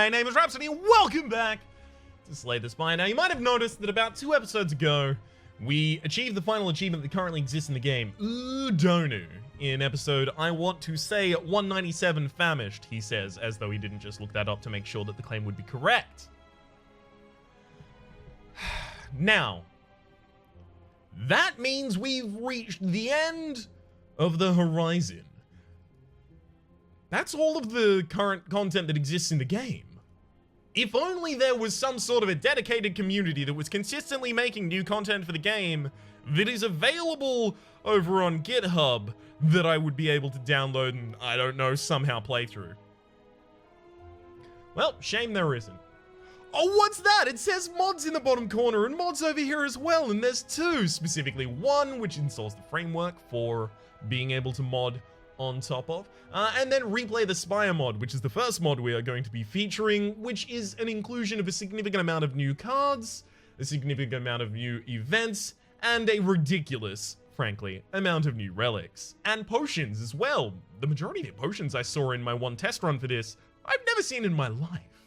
my name is Rhapsody, and welcome back to Slay the Spire. Now, you might have noticed that about 2 episodes ago, we achieved the final achievement that currently exists in the game, Udonu, in episode, I want to say, 197 Famished, he says, as though he didn't just look that up to make sure that the claim would be correct. Now, that means we've reached the end of the horizon. That's all of the current content that exists in the game. If only there was some sort of a dedicated community that was consistently making new content for the game that is available over on GitHub that I would be able to download and, I don't know, somehow play through. Well, shame there isn't. Oh, what's that? It says mods in the bottom corner and mods over here as well, and there's 2, specifically one which installs the framework for being able to mod on top of, and then Replay the Spire mod, which is the first mod we are going to be featuring, which is an inclusion of a significant amount of new cards, a significant amount of new events, and a ridiculous, frankly, amount of new relics. And potions as well. The majority of the potions I saw in my one test run for this, I've never seen in my life.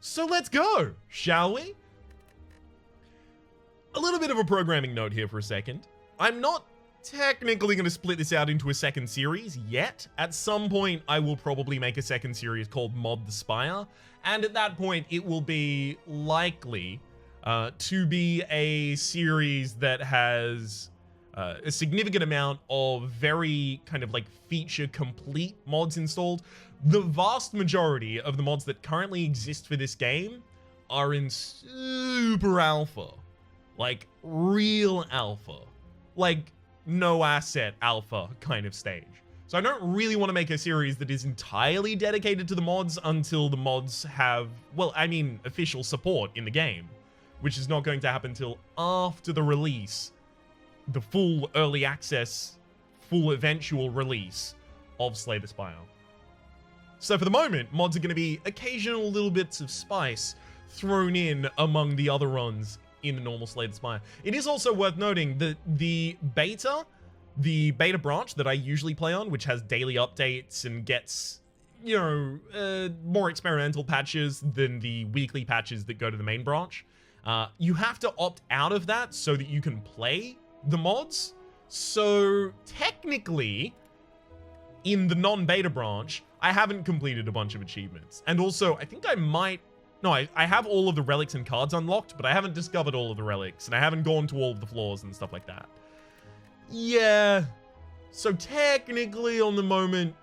So let's go, shall we? A little bit of a programming note here for a second. I'm not technically going to split this out into a second series yet. At some point, I will probably make a second series called Mod the Spire, and at that point, it will be likely to be a series that has a significant amount of very kind of like feature complete mods installed. The vast majority of the mods that currently exist for this game are in super alpha, like real alpha, like no asset alpha kind of stage. So I don't really want to make a series that is entirely dedicated to the mods until the mods have, well, I mean, official support in the game, which is not going to happen until after the release, the full early access, full eventual release of Slay the Spire. So for the moment, mods are going to be occasional little bits of spice thrown in among the other runs in the normal Slay the Spire. It is also worth noting that the beta branch that I usually play on, which has daily updates and gets, you know, more experimental patches than the weekly patches that go to the main branch, you have to opt out of that so that you can play the mods. So technically, in the non-beta branch, I haven't completed a bunch of achievements. And also, I think I might... No, I have all of the relics and cards unlocked, but I haven't discovered all of the relics, and I haven't gone to all of the floors and stuff like that. Yeah. So technically, on the moment,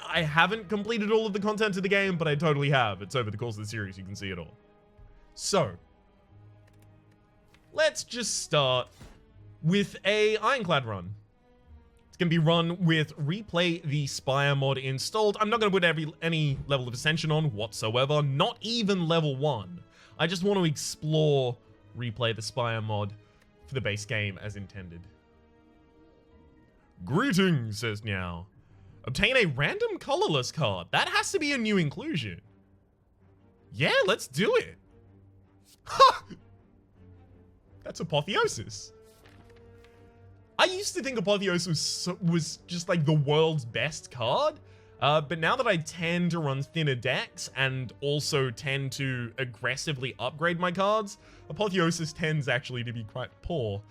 I haven't completed all of the content of the game, but I totally have. It's over the course of the series, you can see it all. So, let's just start with a Ironclad run. It's going to be run with Replay the Spire mod installed. I'm not going to put any level of Ascension on whatsoever, not even level 1. I just want to explore Replay the Spire mod for the base game as intended. Greetings, says Meow. Obtain a random colorless card. That has to be a new inclusion. Yeah, let's do it. Ha! That's Apotheosis. I used to think Apotheosis was just like the world's best card, but now that I tend to run thinner decks and also tend to aggressively upgrade my cards, Apotheosis tends actually to be quite poor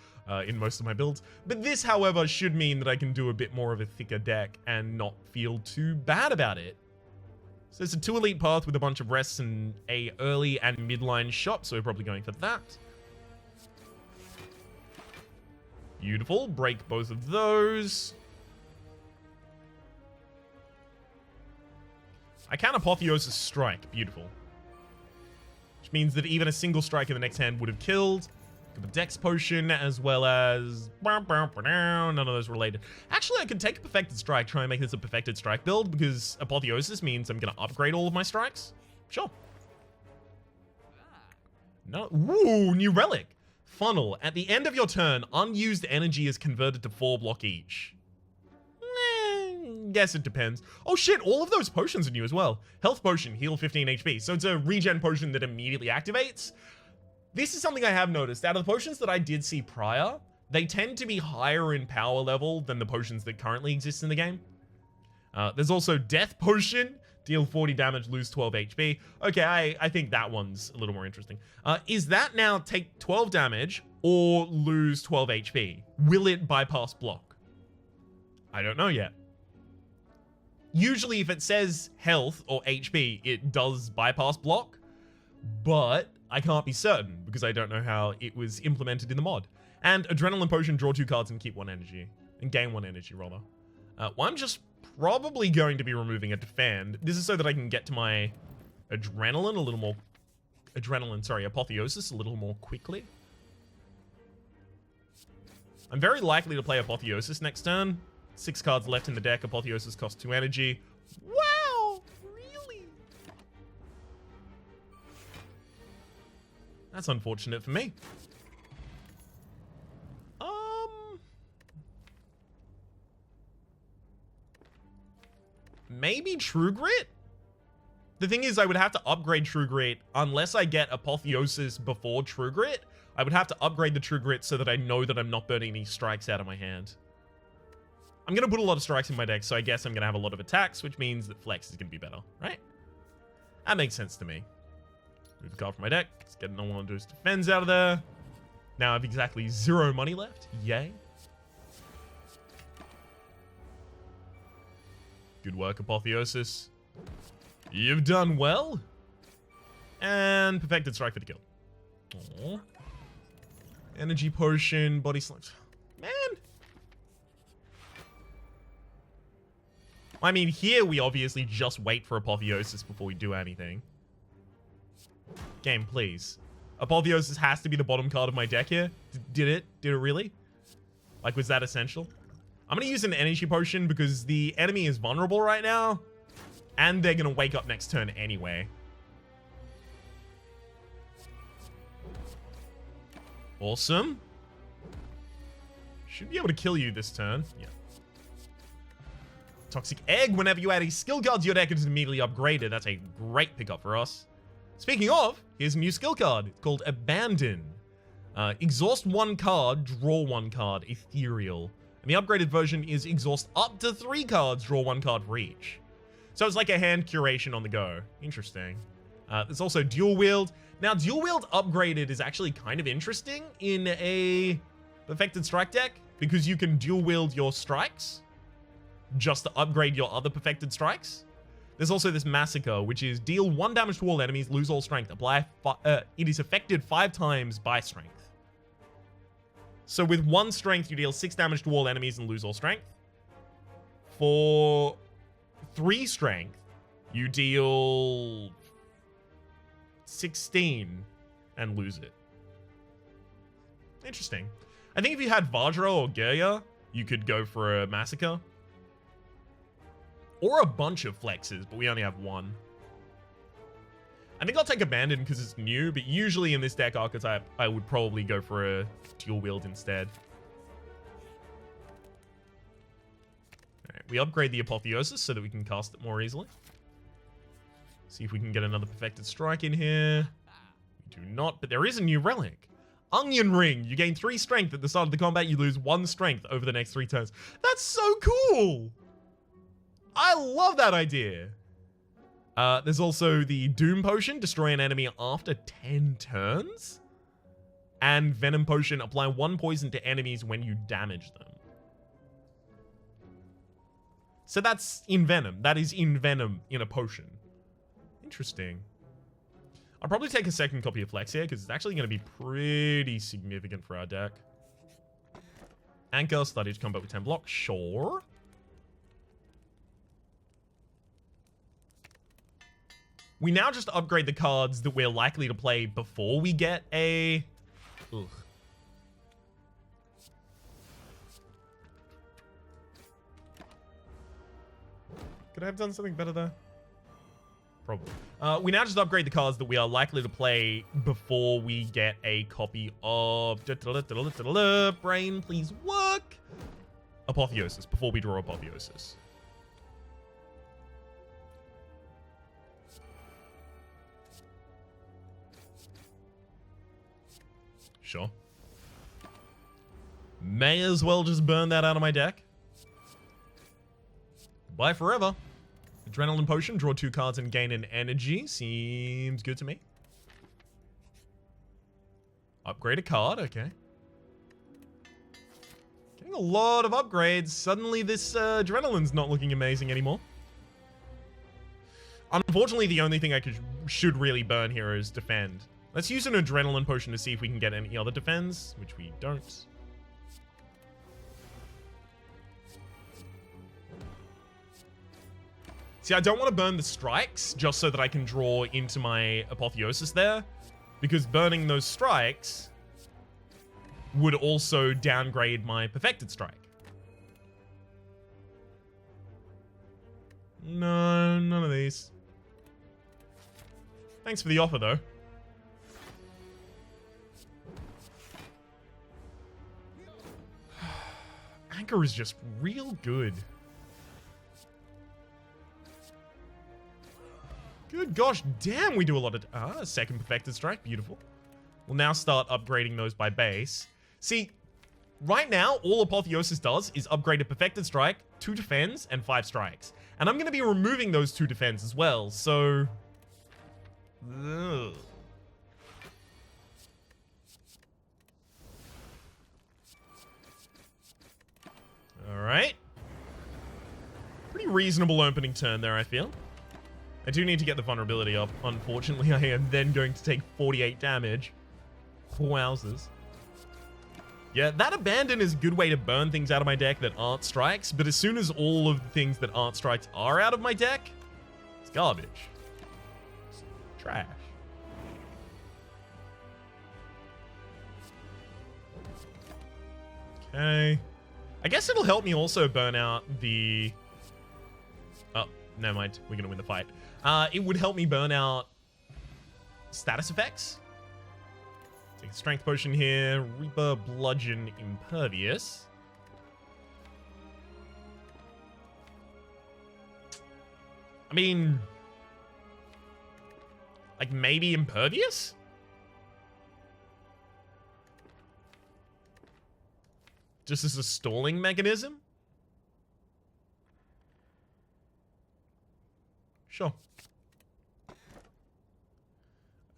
in most of my builds. But this, however, should mean that I can do a bit more of a thicker deck and not feel too bad about it. So it's a 2 elite path with a bunch of rests and a early and midline shop, so we're probably going for that. Beautiful. Break both of those. I can Apotheosis Strike. Beautiful. Which means that even a single strike in the next hand would have killed. Got the Dex Potion as well as... None of those related. Actually, I could take a Perfected Strike, try and make this a Perfected Strike build, because Apotheosis means I'm going to upgrade all of my strikes. Sure. No. Ooh, new relic. Funnel. At the end of your turn, unused energy is converted to 4 block each. Guess it depends. Oh shit, all of those potions are new as well. Health potion, heal 15 HP. So it's a regen potion that immediately activates. This is something I have noticed. Out of the potions that I did see prior, they tend to be higher in power level than the potions that currently exist in the game. There's also Death Potion Deal 40 damage, lose 12 HP. Okay, I think that one's a little more interesting. Is that now take 12 damage or lose 12 HP? Will it bypass block? I don't know yet. Usually if it says health or HP, it does bypass block, but I can't be certain because I don't know how it was implemented in the mod. And Adrenaline Potion, draw 2 cards and keep 1 energy. And gain 1 energy, rather. Well, I'm just probably going to be removing a Defend. This is so that I can get to my Adrenaline a little more... Apotheosis a little more quickly. I'm very likely to play Apotheosis next turn. 6 cards left in the deck. Apotheosis costs 2 energy. Wow! Really? That's unfortunate for me. Maybe True Grit? The thing is, I would have to upgrade True Grit unless I get Apotheosis before True Grit. I would have to upgrade the True Grit so that I know that I'm not burning any strikes out of my hand. I'm going to put a lot of strikes in my deck, so I guess I'm going to have a lot of attacks, which means that Flex is going to be better, right? That makes sense to me. Move the card from my deck. Let's get another one of those Defends out of there. Now I have exactly 0 money left. Yay. Good work, Apotheosis. You've done well. And Perfected Strike for the kill. Aww. Energy Potion, Body Slam. Man. I mean, here we obviously just wait for Apotheosis before we do anything. Game, please. Apotheosis has to be the bottom card of my deck here. Did it? Did it really? Like, was that essential? I'm going to use an Energy Potion because the enemy is vulnerable right now. And they're going to wake up next turn anyway. Awesome. Should be able to kill you this turn. Yeah. Toxic Egg. Whenever you add a skill card to your deck, it is immediately upgraded. That's a great pickup for us. Speaking of, here's a new skill card. It's called Abandon. Exhaust 1 card, draw 1 card. Ethereal. And the upgraded version is exhaust up to 3 cards, draw 1 card for each. So it's like a hand curation on the go. Interesting. There's also Dual Wield. Now, Dual Wield upgraded is actually kind of interesting in a Perfected Strike deck because you can dual wield your strikes just to upgrade your other Perfected Strikes. There's also this Massacre, which is deal 1 damage to all enemies, lose all strength. It is affected 5 times by strength. So with 1 strength, you deal 6 damage to all enemies and lose all strength. For 3 strength, you deal 16 and lose it. Interesting. I think if you had Vajra or Gerya, you could go for a Massacre. Or a bunch of flexes, but we only have 1. I think I'll take Abandon because it's new, but usually in this deck archetype, I would probably go for a dual wield instead. Alright, we upgrade the Apotheosis so that we can cast it more easily. See if we can get another Perfected Strike in here. We do not, but there is a new relic. Onion Ring. You gain 3 strength at the start of the combat. You lose 1 strength over the next 3 turns. That's so cool! I love that idea. There's also the Doom Potion. Destroy an enemy after 10 turns. And Venom Potion. Apply 1 poison to enemies when you damage them. So that's in Venom. That is in Venom in a potion. Interesting. I'll probably take a second copy of Flex here because it's actually going to be pretty significant for our deck. Anchor, start each combat with 10 blocks. Sure. We now just upgrade the cards that we're likely to play before we get a... Ugh. Could I have done something better there? Probably. We now just upgrade the cards that we are likely to play before we get a copy of... Brain, please work! Apotheosis, before we draw Apotheosis. Sure. May as well just burn that out of my deck. Bye forever. Adrenaline potion, draw 2 cards and gain an energy. Seems good to me. Upgrade a card, okay. Getting a lot of upgrades. Suddenly this adrenaline's not looking amazing anymore. Unfortunately, the only thing I should really burn here is defend. Let's use an adrenaline potion to see if we can get any other defense, which we don't. See, I don't want to burn the strikes just so that I can draw into my apotheosis there, because burning those strikes would also downgrade my perfected strike. No, none of these. Thanks for the offer, though. Anchor is just real good. Good gosh, damn, we do a lot of... second perfected strike, beautiful. We'll now start upgrading those by base. See, right now, all Apotheosis does is upgrade a perfected strike, 2 defends, and 5 strikes. And I'm going to be removing those 2 defends as well, so... Ugh. Alright. Pretty reasonable opening turn there, I feel. I do need to get the vulnerability up. Unfortunately, I am then going to take 48 damage. Wowzers. Yeah, that Abandon is a good way to burn things out of my deck that aren't strikes, but as soon as all of the things that aren't strikes are out of my deck, it's garbage. It's trash. Okay. I guess it'll help me also burn out the... Oh, never mind. We're going to win the fight. It would help me burn out status effects. Take a strength potion here. Reaper, Bludgeon, Impervious. I mean... like, maybe Impervious? Just as a stalling mechanism? Sure.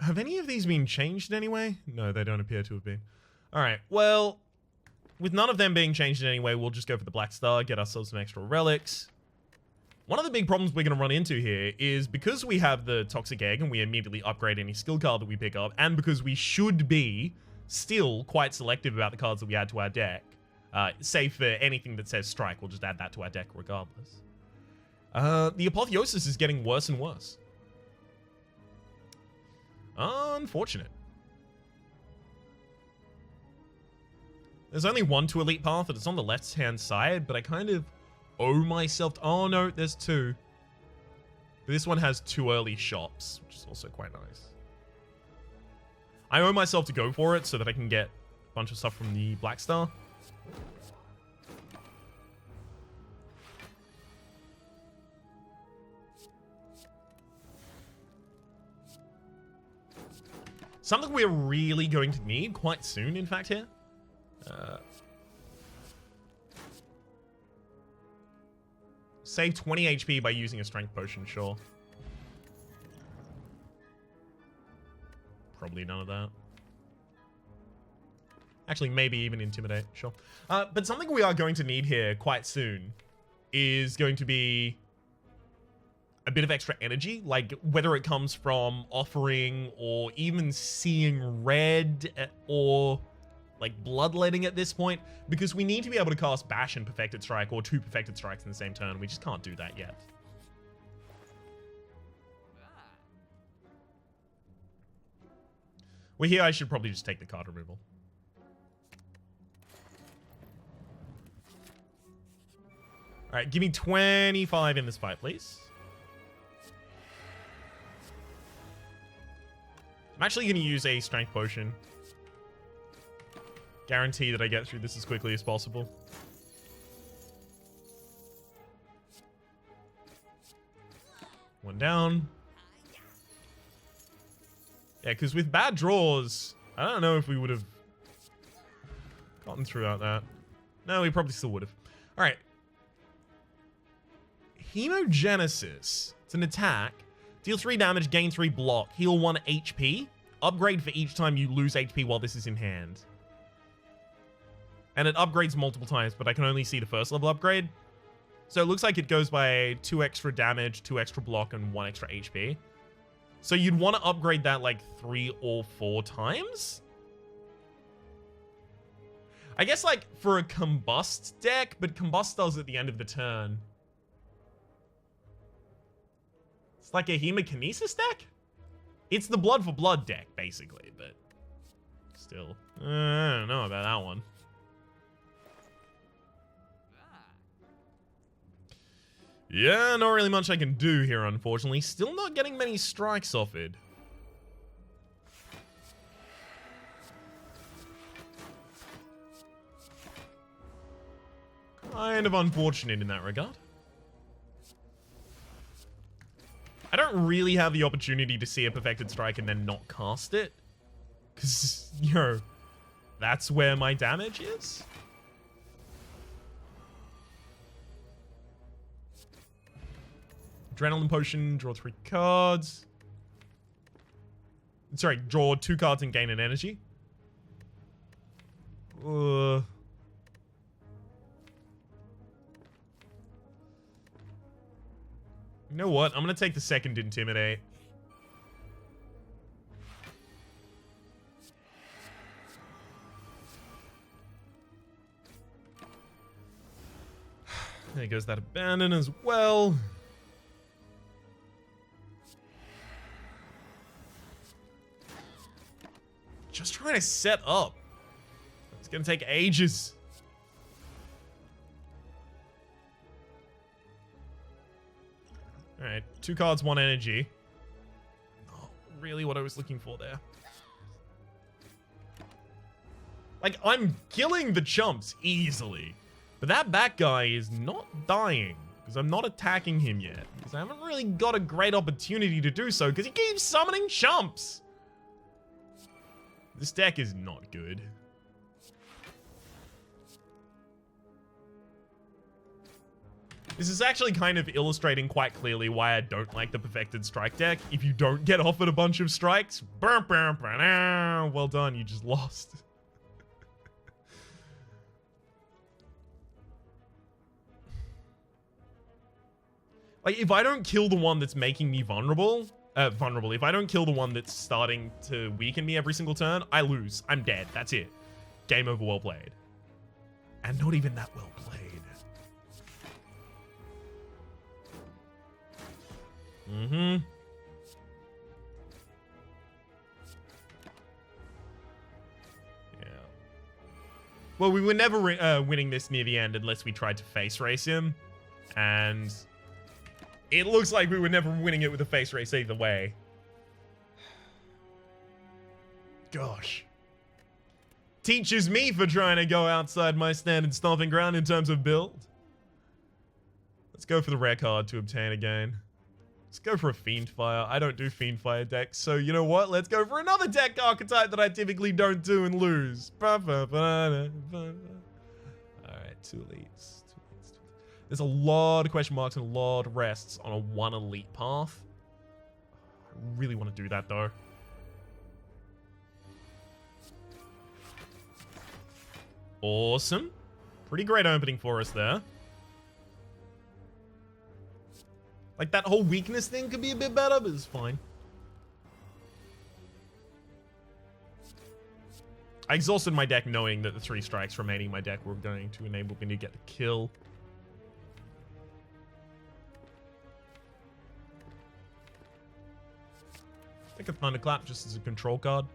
Have any of these been changed in any way? No, they don't appear to have been. Alright, well, with none of them being changed in any way, we'll just go for the Black Star, get ourselves some extra relics. One of the big problems we're going to run into here is because we have the Toxic Egg and we immediately upgrade any skill card that we pick up, and because we should be still quite selective about the cards that we add to our deck, save for anything that says Strike, we'll just add that to our deck regardless. The Apotheosis is getting worse and worse. Unfortunate. There's only one to Elite Path, and it's on the left-hand side, but I kind of owe myself... Oh, no, there's 2. But this one has 2 early shops, which is also quite nice. I owe myself to go for it so that I can get a bunch of stuff from the Black Star. Something we're really going to need quite soon, in fact, here. Save 20 HP by using a strength potion, sure. Probably none of that. Actually, maybe even intimidate, sure. But something we are going to need here quite soon is going to be a bit of extra energy, like whether it comes from offering or even seeing red or like bloodletting at this point, because we need to be able to cast Bash and Perfected Strike, or 2 Perfected Strikes in the same turn. We just can't do that yet. Well, here I should probably just take the card removal. Alright, give me 25 in this fight, please. I'm actually going to use a strength potion. Guarantee that I get through this as quickly as possible. One down. Yeah, because with bad draws, I don't know if we would have gotten through that. No, we probably still would have. All right. Hemogenesis. It's an attack. Deal 3 damage, gain 3 block, heal 1 HP. Upgrade for each time you lose HP while this is in hand. And it upgrades multiple times, but I can only see the first level upgrade. So it looks like it goes by 2 extra damage, 2 extra block, and 1 extra HP. So you'd want to upgrade that like 3 or 4 times? I guess like for a Combust deck, but Combust does at the end of the turn. It's like a Hemokinesis deck? It's the Blood for Blood deck, basically, but still. I don't know about that one. Yeah, not really much I can do here, unfortunately. Still not getting many strikes offered. Kind of unfortunate in that regard. I don't really have the opportunity to see a Perfected Strike and then not cast it. Because, that's where my damage is. Adrenaline Potion, draw 3 cards. Sorry, draw 2 cards and gain an energy. You know what? I'm going to take the second Intimidate. There goes that Abandon as well. Just trying to set up. It's going to take ages. Alright, 2 cards, 1 energy. Not really what I was looking for there. Like, I'm killing the chumps easily. But that back guy is not dying. Because I'm not attacking him yet. Because I haven't really got a great opportunity to do so. Because he keeps summoning chumps. This deck is not good. This is actually kind of illustrating quite clearly why I don't like the Perfected Strike deck. If you don't get offered a bunch of strikes, well done, you just lost. Like, if I don't kill the one that's making me vulnerable, if I don't kill the one that's starting to weaken me every single turn, I lose. I'm dead. That's it. Game over, well played. And not even that well played. Mm-hmm. Yeah. Well, we were never winning this near the end unless we tried to face race him. And it looks like we were never winning it with a face race either way. Gosh. Teaches me for trying to go outside my standard stomping ground in terms of build. Let's go for the rare card to obtain again. Let's go for a Fiendfire. I don't do Fiendfire decks, so you know what? Let's go for another deck archetype that I typically don't do and lose. Alright, 2 elites. There's a lot of question marks and a lot of rests on a 1 elite path. I really want to do that, though. Awesome. Pretty great opening for us there. Like, that whole weakness thing could be a bit better, but it's fine. I exhausted my deck knowing that the 3 strikes remaining in my deck were going to enable me to get the kill. Take a Thunderclap just as a control card.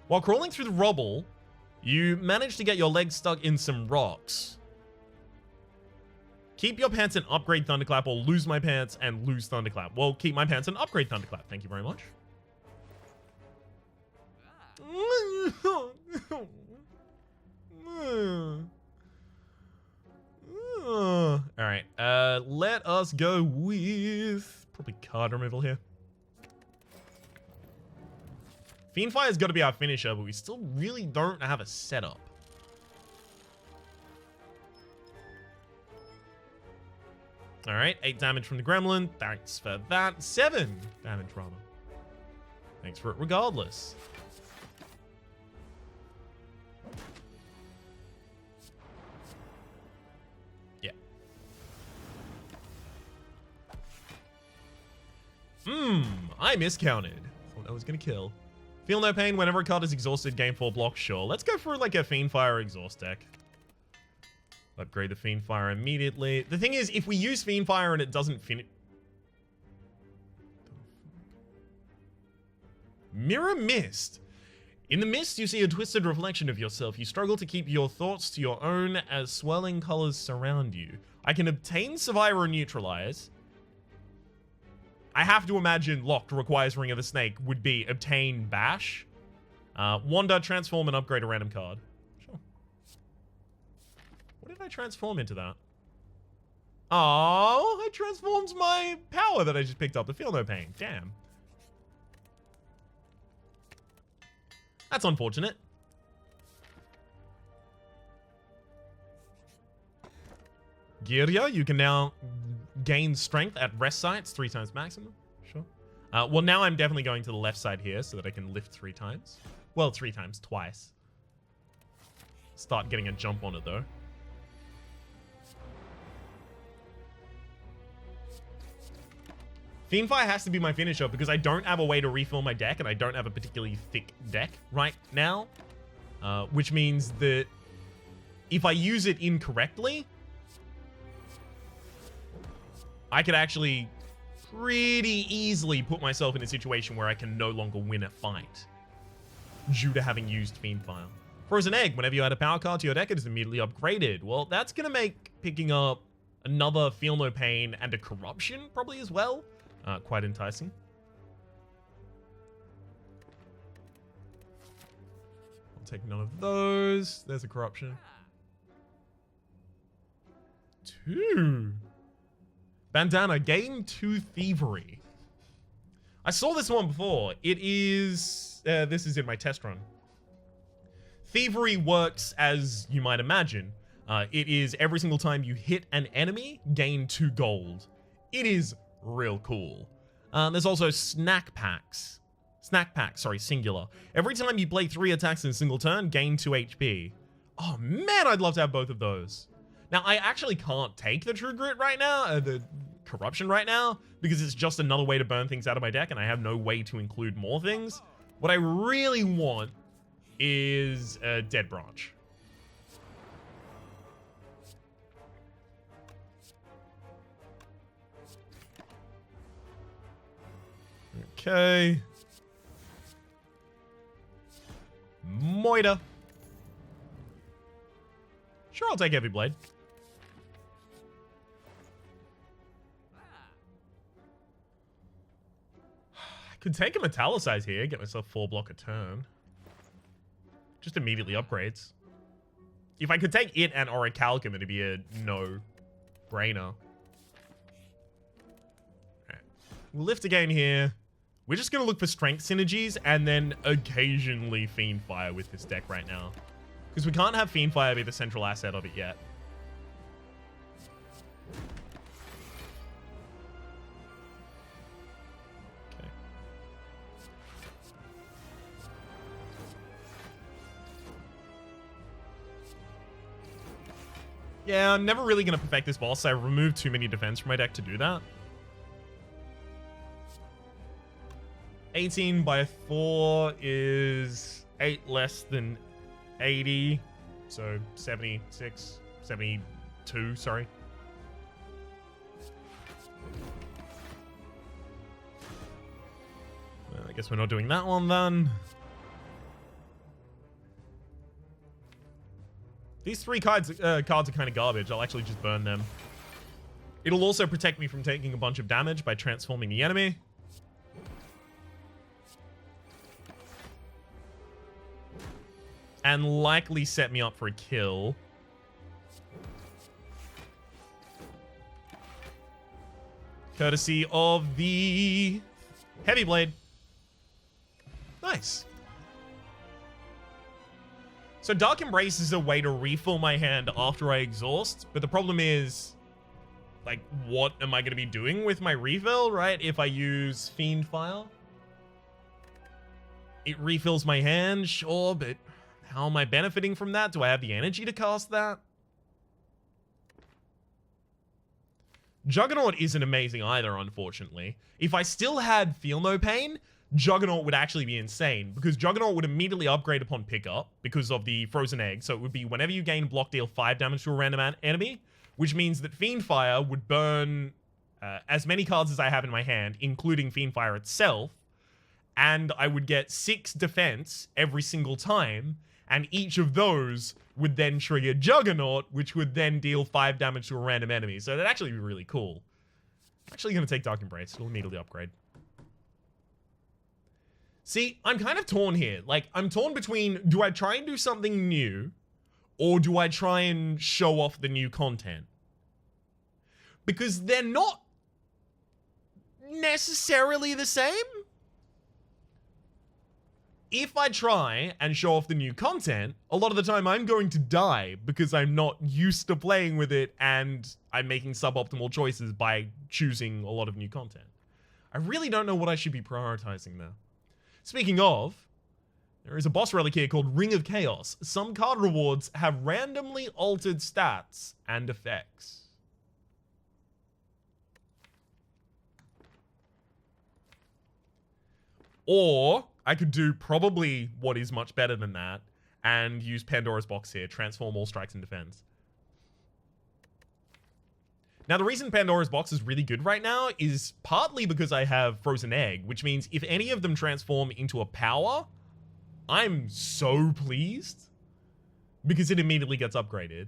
While crawling through the rubble, you manage to get your legs stuck in some rocks. Keep your pants and upgrade Thunderclap, or lose my pants and lose Thunderclap. Well, keep my pants and upgrade Thunderclap. Thank you very much. Alright, let us go with probably card removal here. Fiendfire's got to be our finisher, but we still really don't have a setup. All right, 8 damage from the gremlin. Thanks for that. 7 damage, rather. Thanks for it regardless. Yeah. I miscounted. Thought I was going to kill. Feel no pain whenever a card is exhausted, gain 4 blocks, sure. Let's go for like a Fiendfire exhaust deck. Upgrade the Fiendfire immediately. The thing is, if we use Fiendfire and it doesn't finish... Mirror Mist. In the mist, you see a twisted reflection of yourself. You struggle to keep your thoughts to your own as swirling colors surround you. I can obtain Survivor and Neutralize. I have to imagine Locked requires Ring of the Snake would be obtain Bash. Wander, transform, and upgrade a random card. Sure. What did I transform into that? Oh, I transformed my power that I just picked up to Feel No Pain. Damn. That's unfortunate. Girya, you can now gain strength at rest sites 3 times maximum. Sure. Well, now I'm definitely going to the left side here so that I can lift 3 times. Well, 3 times, twice. Start getting a jump on it, though. Fiendfire has to be my finisher because I don't have a way to refill my deck and I don't have a particularly thick deck right now. Which means that if I use it incorrectly, I could actually pretty easily put myself in a situation where I can no longer win a fight due to having used Fiendfire. Frozen Egg, whenever you add a power card to your deck, it is immediately upgraded. Well, that's going to make picking up another Feel No Pain and a Corruption probably as well quite enticing. I'll take none of those. There's a Corruption. 2. Bandana, gain 2 Thievery. I saw this one before. It is... this is in my test run. Thievery works as you might imagine. It is every single time you hit an enemy, gain 2 gold. It is real cool. There's also snack packs. Snack pack, sorry, singular. Every time you play 3 attacks in a single turn, gain 2 HP. Oh man, I'd love to have both of those. Now, I actually can't take the True Grit right now, the Corruption right now, because it's just another way to burn things out of my deck, and I have no way to include more things. What I really want is a Dead Branch. Okay. Moida. Sure, I'll take Heavy Blade. I could take a Metallicize here, get myself 4 block a turn. Just immediately upgrades. If I could take it and Orichalcum, it'd be a no-brainer. Right. We'll lift again here. We're just going to look for strength synergies and then occasionally Fiendfire with this deck right now. Because we can't have Fiendfire be the central asset of it yet. Okay. Yeah, I'm never really going to perfect this boss. I removed too many defense from my deck to do that. 18 by 4 is 8 less than 80. So 76, 72, sorry. Well, I guess we're not doing that one then. These 3 cards are kind of garbage. I'll actually just burn them. It'll also protect me from taking a bunch of damage by transforming the enemy. And likely set me up for a kill. Courtesy of the Heavy Blade. Nice. So Dark Embrace is a way to refill my hand after I exhaust, but the problem is like, what am I going to be doing with my refill, right? If I use Fiend Fire. It refills my hand, sure, but how am I benefiting from that? Do I have the energy to cast that? Juggernaut isn't amazing either, unfortunately. If I still had Feel No Pain, Juggernaut would actually be insane, because Juggernaut would immediately upgrade upon pickup because of the Frozen Egg. So it would be whenever you gain block, deal 5 damage to a random enemy, which means that Fiend Fire would burn as many cards as I have in my hand, including Fiend Fire itself, and I would get 6 defense every single time, and each of those would then trigger Juggernaut, which would then deal 5 damage to a random enemy. So that'd actually be really cool. I'm actually going to take Dark Embrace. It'll immediately upgrade. See, I'm kind of torn here. Like, I'm torn between, do I try and do something new, or do I try and show off the new content? Because they're not necessarily the same. If I try and show off the new content, a lot of the time I'm going to die because I'm not used to playing with it and I'm making suboptimal choices by choosing a lot of new content. I really don't know what I should be prioritizing there. Speaking of, there is a boss relic here called Ring of Chaos. Some card rewards have randomly altered stats and effects. Or I could do probably what is much better than that and use Pandora's box here, transform all strikes and defense. Now, the reason Pandora's box is really good right now is partly because I have Frozen Egg, which means if any of them transform into a power, I'm so pleased because it immediately gets upgraded.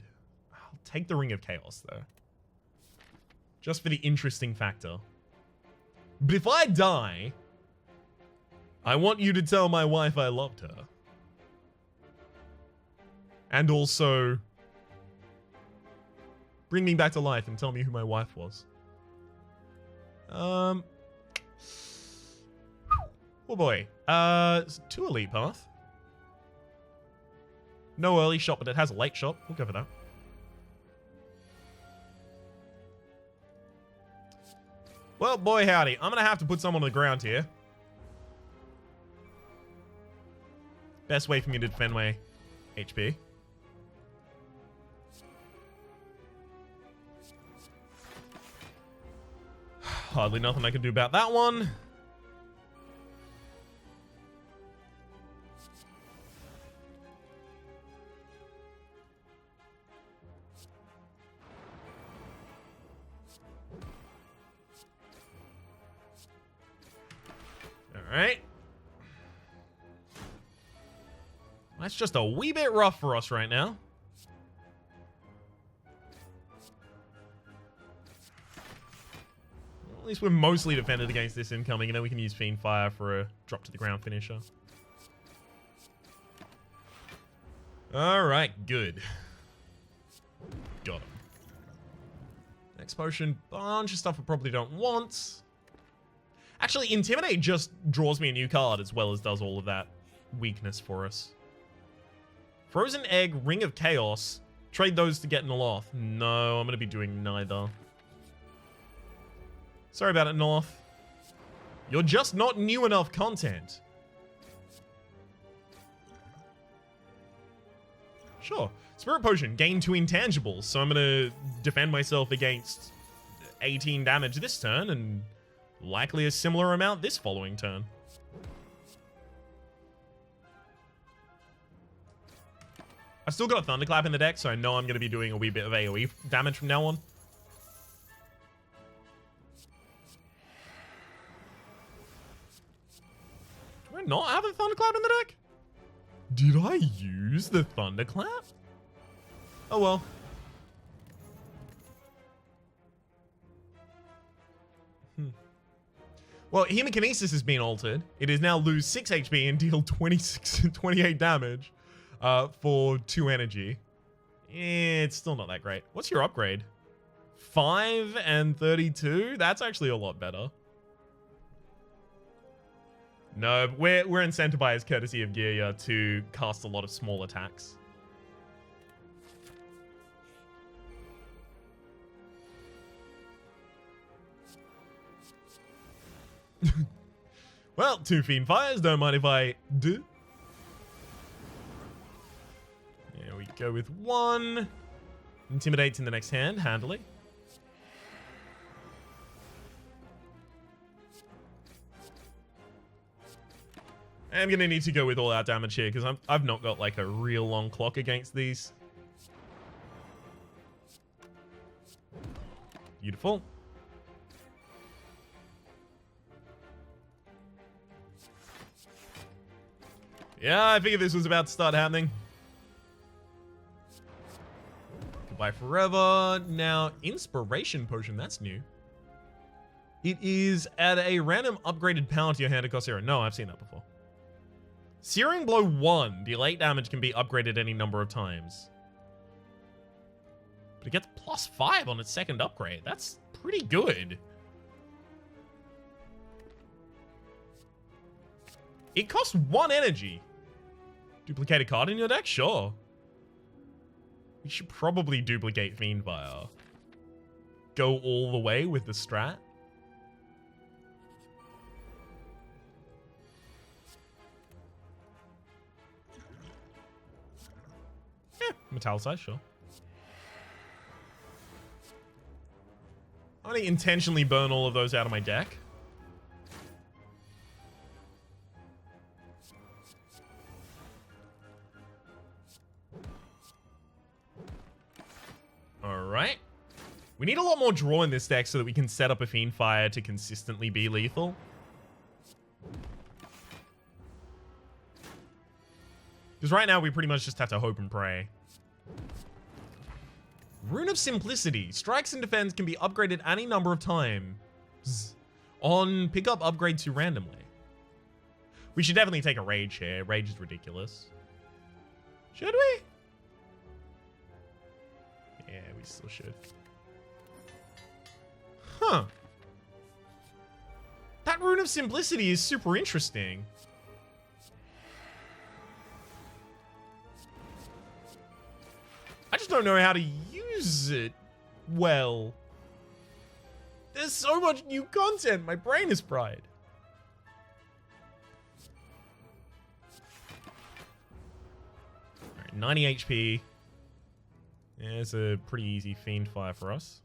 I'll take the Ring of Chaos, though, just for the interesting factor. But if I die, I want you to tell my wife I loved her. And also, bring me back to life and tell me who my wife was. Oh boy. 2 Elite Path. No early shot, but it has a late shot. We'll go for that. Well, boy howdy. I'm gonna have to put someone on the ground here. Best way for me to defend my HP. Hardly nothing I can do about that one. All right. That's just a wee bit rough for us right now. At least we're mostly defended against this incoming, and then we can use Fiend Fire for a drop to the ground finisher. Alright, good. Got him. Next potion, bunch of stuff I probably don't want. Actually, Intimidate just draws me a new card as well as does all of that weakness for us. Frozen Egg, Ring of Chaos. Trade those to get Noloth. No, I'm going to be doing neither. Sorry about it, North. You're just not new enough content. Sure. Spirit Potion, gain 2 intangibles. So I'm going to defend myself against 18 damage this turn and likely a similar amount this following turn. I've still got a Thunderclap in the deck, so I know I'm going to be doing a wee bit of AoE damage from now on. Do I not have a Thunderclap in the deck? Did I use the Thunderclap? Oh well. Well, Hemokinesis has been altered. It is now lose 6 HP and deal 28 damage for 2 energy. It's still not that great. What's your upgrade? 5 and 32? That's actually a lot better. No, we're incentivized courtesy of Gearya to cast a lot of small attacks. Well, 2 Fiend Fires, don't mind if I do. There we go with 1. Intimidates in the next hand, handily. I'm going to need to go with all out damage here because I've not got like a real long clock against these. Beautiful. Yeah, I figured this was about to start happening. Goodbye forever. Now, Inspiration Potion, that's new. It is at a random upgraded power to your hand across 0. No, I've seen that before. Searing Blow 1. Deal 8 damage, can be upgraded any number of times. But it gets +5 on its second upgrade. That's pretty good. It costs 1 energy. Duplicate a card in your deck? Sure. We should probably duplicate Fiendfire. Go all the way with the strat. Yeah, Metallicize, sure. I'm going to intentionally burn all of those out of my deck. Alright. We need a lot more draw in this deck so that we can set up a Fiendfire to consistently be lethal. Because right now we pretty much just have to hope and pray. Rune of Simplicity. Strikes and defense can be upgraded any number of times on pickup upgrade to randomly. We should definitely take a Rage here. Rage is ridiculous. Should we? Yeah, we still should. Huh. That Rune of Simplicity is super interesting. I just don't know how to use it well. There's so much new content. My brain is fried. All right, 90 HP. Yeah, it's a pretty easy Fiendfire for us.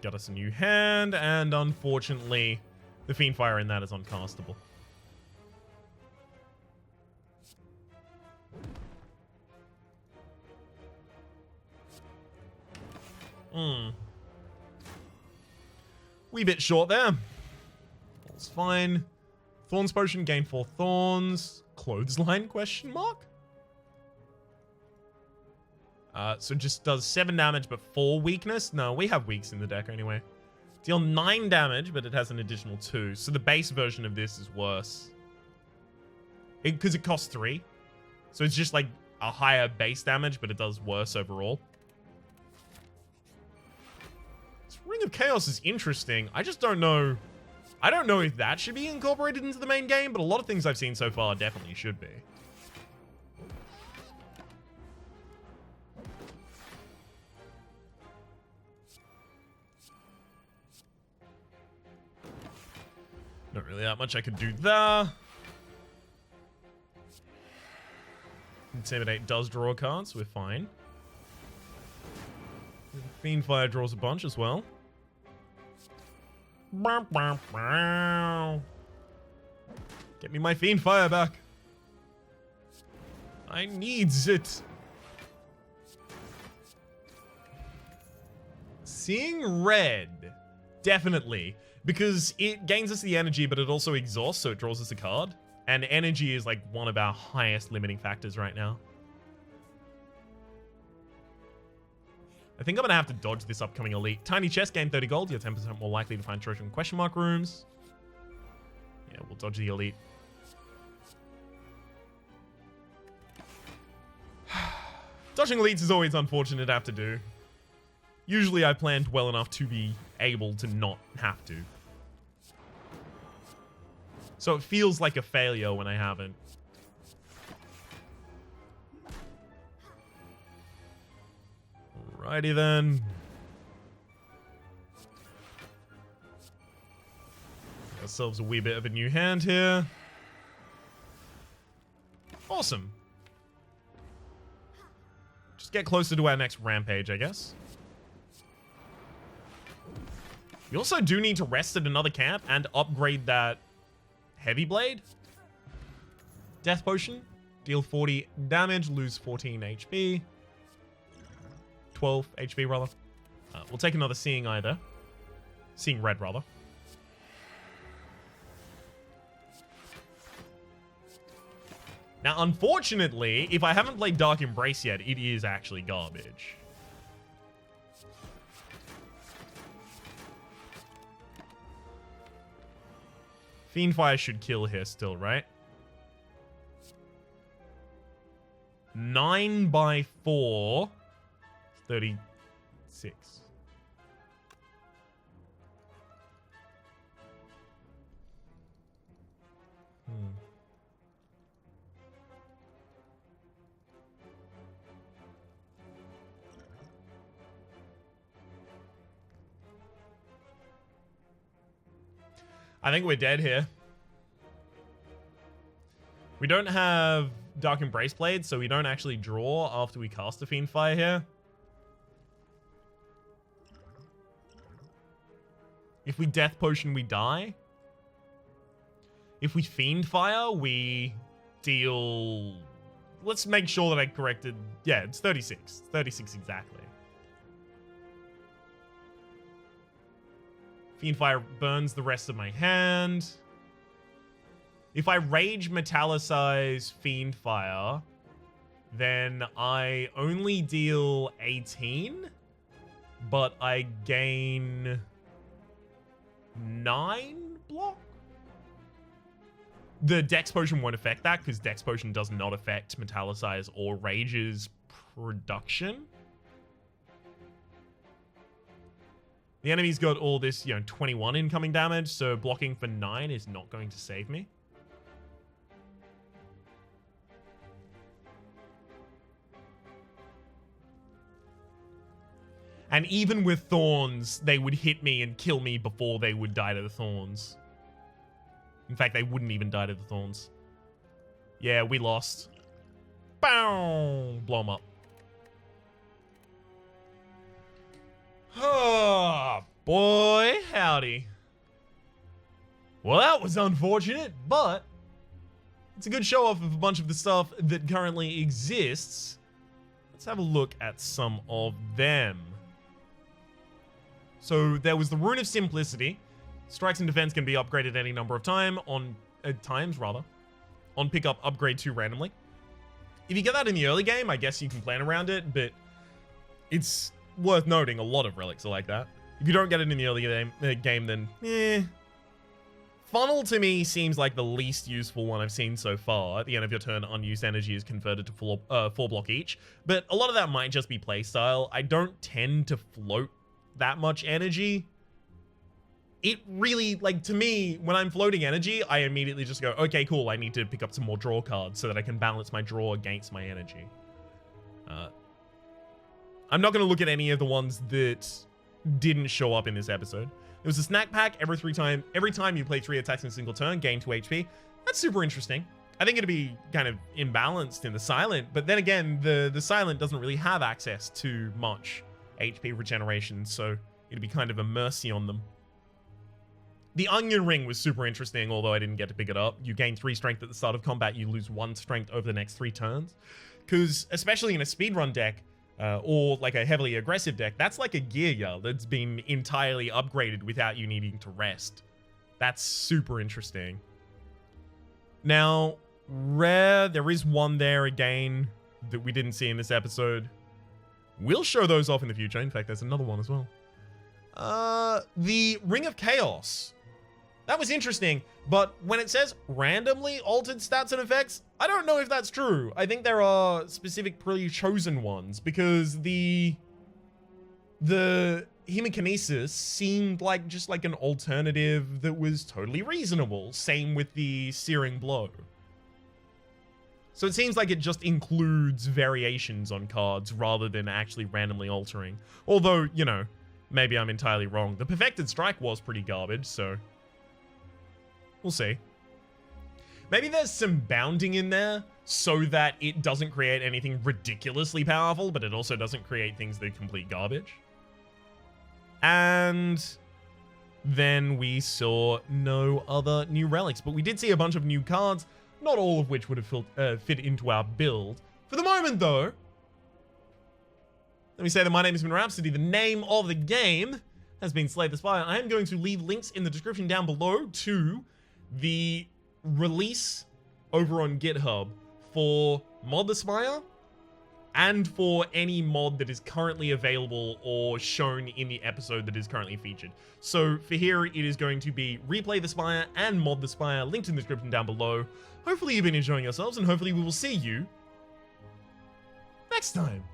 Got us a new hand, and unfortunately, the Fiendfire in that is uncastable. Wee bit short there. All's fine. Thorns Potion, gain 4 thorns. Clothesline, question mark? So just does 7 damage, but 4 weakness? No, we have weaks in the deck anyway. Deal 9 damage, but it has an additional 2. So the base version of this is worse. Because it costs 3. So it's just like a higher base damage, but it does worse overall. This Ring of Chaos is interesting. I just don't know. I don't know if that should be incorporated into the main game, but a lot of things I've seen so far definitely should be. Not really that much I could do there. Intimidate does draw cards, so we're fine. Fiendfire draws a bunch as well. Get me my Fiendfire back. I needs it. Seeing red. Definitely. Because it gains us the energy, but it also exhausts, so it draws us a card. And energy is like one of our highest limiting factors right now. I think I'm going to have to dodge this upcoming elite. Tiny chest, gain 30 gold. You're 10% more likely to find treasure in question mark rooms. Yeah, we'll dodge the elite. Dodging elites is always unfortunate to have to do. Usually I planned well enough to be able to not have to. So it feels like a failure when I haven't. Alrighty then. Ourselves a wee bit of a new hand here. Awesome. Just get closer to our next rampage, I guess. We also do need to rest at another camp and upgrade that heavy blade. Death potion. Deal 40 damage, lose 14 HP. 12 HP, rather. We'll take another Seeing Eye there. Seeing Red, rather. Now, unfortunately, if I haven't played Dark Embrace yet, it is actually garbage. Fiendfire should kill here still, right? 9 by 4. 36. I think we're dead here. We don't have Dark Embrace Blade, so we don't actually draw after we cast a Fiendfire here. If we Death Potion, we die. If we Fiendfire, we deal... Let's make sure that I corrected... Yeah, it's 36. 36 exactly. Fiendfire burns the rest of my hand. If I Rage Metallicize Fiendfire, then I only deal 18, but I gain 9 block? The Dex Potion won't affect that, because Dex Potion does not affect Metallicize or Rage's production. The enemy's got all this, 21 incoming damage, so blocking for 9 is not going to save me. And even with Thorns, they would hit me and kill me before they would die to the Thorns. In fact, they wouldn't even die to the Thorns. Yeah, we lost. Bow! Blow them up. Oh, boy, howdy. Well, that was unfortunate, but it's a good show off of a bunch of the stuff that currently exists. Let's have a look at some of them. So there was the Rune of Simplicity. Strikes and defense can be upgraded any number of times on pickup upgrade 2 randomly. If you get that in the early game, I guess you can plan around it, but it's worth noting a lot of relics are like that. If you don't get it in the early game, then Funnel to me seems like the least useful one I've seen so far. At the end of your turn, unused energy is converted to 4 block each, but a lot of that might just be playstyle. I don't tend to float that much energy. It really, to me, when I'm floating energy, I immediately just go, okay, cool, I need to pick up some more draw cards so that I can balance my draw against my energy. I'm not going to look at any of the ones that didn't show up in this episode. There was a snack pack every time you play 3 attacks in a single turn, gain 2 HP. That's super interesting. I think it'd be kind of imbalanced in the Silent, but then again, the Silent doesn't really have access to much HP regeneration, so it'd be kind of a mercy on them. The Onion Ring was super interesting, although I didn't get to pick it up. You gain 3 strength at the start of combat, you lose 1 strength over the next 3 turns. Because, especially in a speedrun deck, or like a heavily aggressive deck, that's like a gear that's been entirely upgraded without you needing to rest. That's super interesting. Now, rare, there is one there again that we didn't see in this episode. We'll show those off in the future. In fact, there's another one as well. The Ring of Chaos. That was interesting, but when it says randomly altered stats and effects, I don't know if that's true. I think there are specific pre-chosen ones, because the Hemikinesis seemed like just like an alternative that was totally reasonable. Same with the Searing Blow. So it seems like it just includes variations on cards rather than actually randomly altering. Although, maybe I'm entirely wrong. The Perfected Strike was pretty garbage, so We'll see. Maybe there's some bounding in there so that it doesn't create anything ridiculously powerful, but it also doesn't create things that are complete garbage. And then we saw no other new relics, but we did see a bunch of new cards, not all of which would have fit into our build. For the moment, though, let me say that my name has been Rhapsody. The name of the game has been Slay the Spire. I am going to leave links in the description down below to the release over on GitHub for Mod the Spire and for any mod that is currently available or shown in the episode that is currently featured. So for here, it is going to be Replay the Spire and Mod the Spire, linked in the description down below. Hopefully you've been enjoying yourselves, and hopefully we will see you next time.